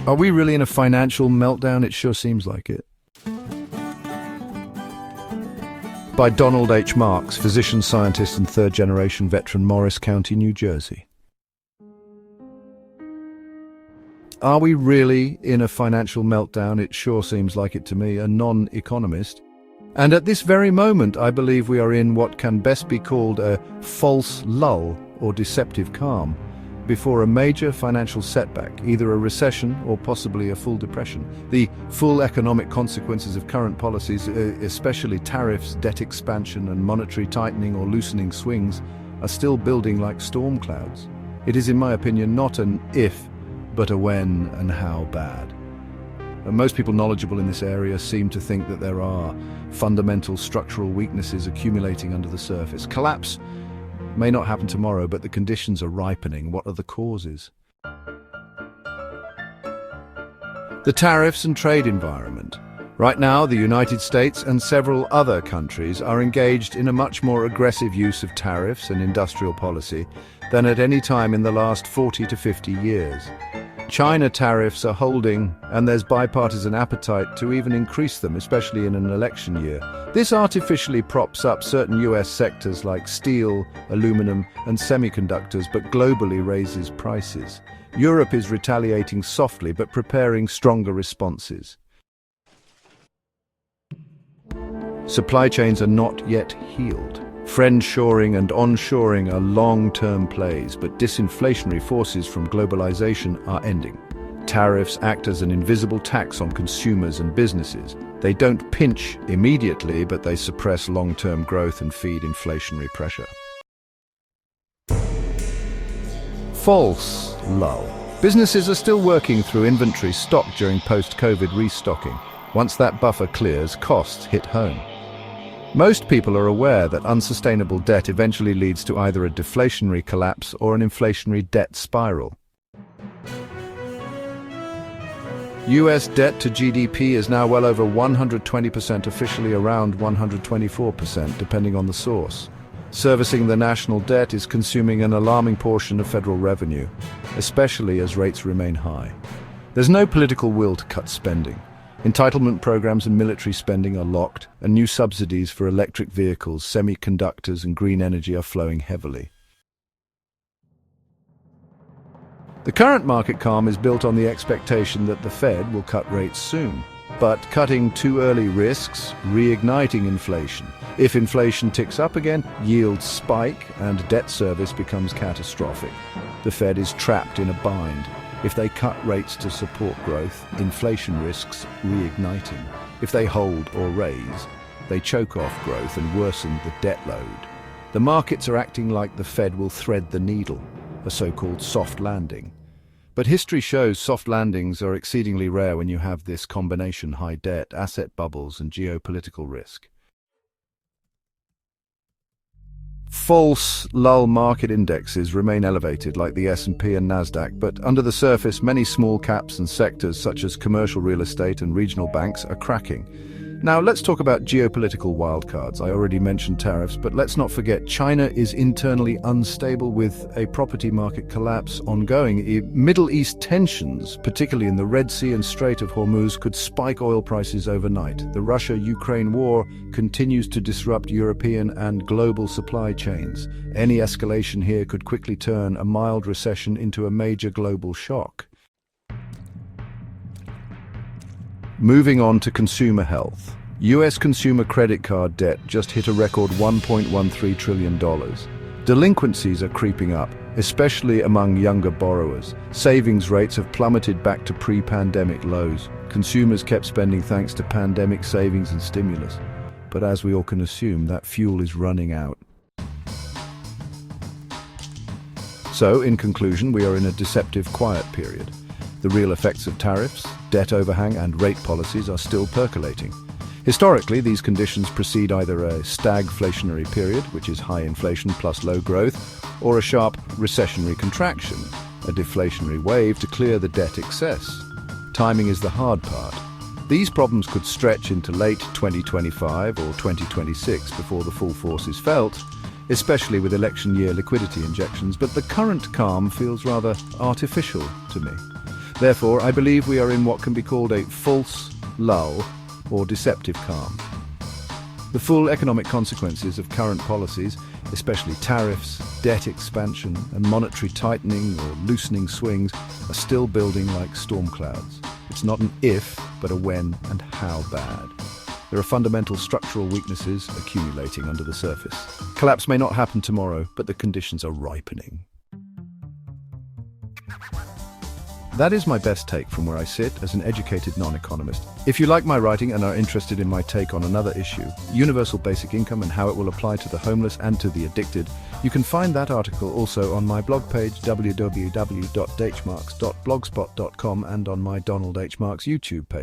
Are we really in a financial meltdown? It sure seems like it. By Donald H. Marks, physician, scientist, and third-generation veteran, Morris County, New Jersey. Are we really in a financial meltdown? It sure seems like it to me, a non-economist. And at this very moment, I believe we are in what can best be called a false lull or deceptive calm before a major financial setback, either a recession or possibly a full depression. The full economic consequences of current policies, especially tariffs, debt expansion, and monetary tightening or loosening swings, are still building like storm clouds. It is, in my opinion, not an if, but a when and how bad. And most people knowledgeable in this area seem to think that there are fundamental structural weaknesses accumulating under the surface. Collapse may not happen tomorrow, but the conditions are ripening. What are the causes? The tariffs and trade environment. Right now, the United States and several other countries are engaged in a much more aggressive use of tariffs and industrial policy than at any time in the last 40 to 50 years. China tariffs are holding, and there's bipartisan appetite to even increase them, especially in an election year. This artificially props up certain US sectors like steel, aluminum, and semiconductors, but globally raises prices. Europe is retaliating softly, but preparing stronger responses. Supply chains are not yet healed. Friendshoring and onshoring are long-term plays, but disinflationary forces from globalization are ending. Tariffs act as an invisible tax on consumers and businesses. They don't pinch immediately, but they suppress long-term growth and feed inflationary pressure. False lull. Businesses are still working through inventory stock during post-COVID restocking. Once that buffer clears, costs hit home. Most people are aware that unsustainable debt eventually leads to either a deflationary collapse or an inflationary debt spiral. US debt to GDP is now well over 120%, officially around 124%, depending on the source. Servicing the national debt is consuming an alarming portion of federal revenue, especially as rates remain high. There's no political will to cut spending. Entitlement programs and military spending are locked, and new subsidies for electric vehicles, semiconductors, and green energy are flowing heavily. The current market calm is built on the expectation that the Fed will cut rates soon. But cutting too early risks reigniting inflation. If inflation ticks up again, yields spike and debt service becomes catastrophic. The Fed is trapped in a bind. If they cut rates to support growth, inflation risks reigniting. If they hold or raise, they choke off growth and worsen the debt load. The markets are acting like the Fed will thread the needle, a so-called soft landing. But history shows soft landings are exceedingly rare when you have this combination: high debt, asset bubbles, and geopolitical risk. False lull market indexes remain elevated like the S&P and Nasdaq, but under the surface many small caps and sectors such as commercial real estate and regional banks are cracking. Now let's talk about geopolitical wildcards. I already mentioned tariffs, but let's not forget China is internally unstable with a property market collapse ongoing. Middle East tensions, particularly in the Red Sea and Strait of Hormuz, could spike oil prices overnight. The Russia-Ukraine war continues to disrupt European and global supply chains. Any escalation here could quickly turn a mild recession into a major global shock. Moving on to consumer health. US consumer credit card debt just hit a record $1.13 trillion. Delinquencies are creeping up, especially among younger borrowers. Savings rates have plummeted back to pre-pandemic lows. Consumers kept spending thanks to pandemic savings and stimulus. But as we all can assume, that fuel is running out. So, in conclusion, we are in a deceptive quiet period. The real effects of tariffs, debt overhang, and rate policies are still percolating. Historically, these conditions precede either a stagflationary period, which is high inflation plus low growth, or a sharp recessionary contraction, a deflationary wave to clear the debt excess. Timing is the hard part. These problems could stretch into late 2025 or 2026 before the full force is felt, especially with election year liquidity injections, but the current calm feels rather artificial to me. Therefore, I believe we are in what can be called a false lull or deceptive calm. The full economic consequences of current policies, especially tariffs, debt expansion, and monetary tightening or loosening swings, are still building like storm clouds. It's not an if, but a when and how bad. There are fundamental structural weaknesses accumulating under the surface. Collapse may not happen tomorrow, but the conditions are ripening. That is my best take from where I sit as an educated non-economist. If you like my writing and are interested in my take on another issue, universal basic income and how it will apply to the homeless and to the addicted, you can find that article also on my blog page www.dhmarks.blogspot.com and on my Donald H. Marks YouTube page.